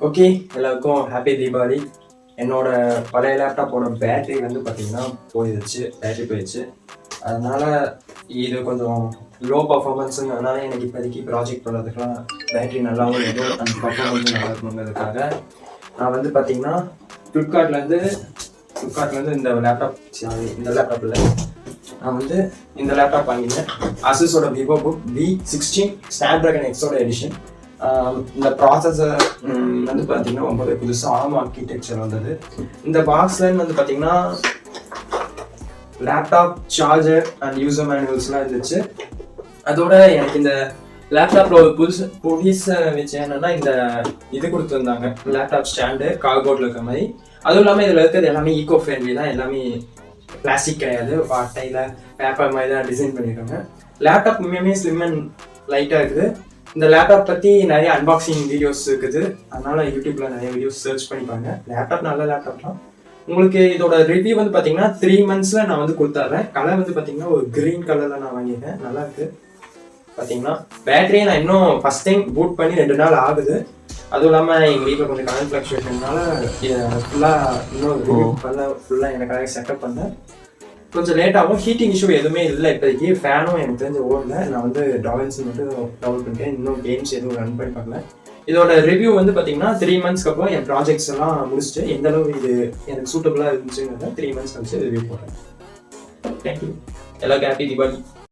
Okay, எல்லாருக்கும் happy Deepavali. என்னோட பழைய லேப்டாப்போட பேட்டரி வந்து பார்த்தீங்கன்னா பேட்டரி போயிடுச்சு. அதனால் இது கொஞ்சம் லோ பர்ஃபார்மன்ஸுங்கிறதுனால எனக்கு இப்போதைக்கு ப்ராஜெக்ட் பண்ணுறதுக்கெலாம் பேட்டரி நல்லாவும் வேணும், அந்த பர்ஃபார்மன்ஸும் நல்லா இருக்கணுங்கிறதுக்காக நான் வந்து பார்த்தீங்கன்னா ஃப்ளிப்கார்ட்லேருந்து இந்த லேப்டாப்பில் நான் வந்து இந்த லேப்டாப் வாங்கினேன். அசஸோட விவோ புக் V16 ஸ்னாப்ட்ராகன் எக்ஸோட எடிஷன். இந்த ப்ராசஸர் வந்து பார்த்தீங்கன்னா ரொம்பவே புதுசாக ஆர்ம் ஆர்கிடெக்சர் வந்தது. இந்த பாக்ஸில் வந்து பார்த்தீங்கன்னா லேப்டாப் சார்ஜர் அண்ட் யூசர் மேனுவல்ஸ்லாம் இருந்துச்சு. அதோட எனக்கு இந்த லேப்டாப்பில் ஒரு புதுசாக வச்சு என்னென்னா இந்த இது கொடுத்துருந்தாங்க, லேப்டாப் ஸ்டாண்டு கார்போர்டில் இருக்கிற மாதிரி. அதுவும் இல்லாமல் இதில் இருக்கிறது எல்லாமே ஈகோ ஃப்ரெண்ட்லி தான், எல்லாமே பிளாஸ்டிக் கிடையாது, அட்டையில் பேப்பர் மாதிரி தான் டிசைன் பண்ணியிருக்காங்க. லேப்டாப் உண்மையுமே ஸ்லிம் அண்ட் லைட்டாக இருக்குது. இந்த லேப்டாப் பற்றி நிறைய அன்பாக்சிங் வீடியோஸ் இருக்குது, அதனால் யூடியூப்பில் நிறைய வீடியோஸ் சர்ச் பண்ணிப்பாங்க. லேப்டாப் நல்ல லேப்டாப் தான். உங்களுக்கு இதோட ரிவ்யூ வந்து பார்த்தீங்கன்னா 3 months நான் வந்து கொடுத்துட்றேன். கலர் வந்து பார்த்தீங்கன்னா ஒரு க்ரீன் கலரில் நான் வாங்கியிருக்கேன், நல்லா இருக்குது. பார்த்தீங்கன்னா பேட்டரியை நான் இன்னும் ஃபஸ்ட் டைம் பூட் பண்ணி 2 நாள் ஆகுது. அதுவும் இல்லாமல் எங்கள் வீட்டில் கொஞ்சம் கரண்ட் ஃப்ளக்சுவேஷன்னால ஃபுல்லாக இன்னும் ரிவ்யூ ஃபுல்லாக எனக்காக செட்டப் பண்ணேன். கொஞ்சம் லேட்டாகும். ஹீட்டிங் இஷ்யூ எதுவுமே இல்லை இப்போதைக்கு. ஃபேனும் எனக்கு தெரிஞ்ச ஓடல. நான் வந்து டாவன்ஸ் மட்டும் டவுன்லோட் பண்ணிட்டேன், இன்னும் கேம்ஸ் எதுவும் ரன் பண்ணி பார்க்கல. இதோட ரிவ்யூ வந்து பார்த்தீங்கன்னா 3 months அப்புறம் என் ப்ராஜெக்ட்ஸ் எல்லாம் முடிச்சுட்டு எந்த அளவு இது எனக்கு சூட்டபுளாக இருந்துச்சுங்கிறத 3 months கழிச்சு ரிவ்யூ போடுறேன். தேங்க்யூ. எல்லாருக்கும் ஹாப்பி தீபாவளி.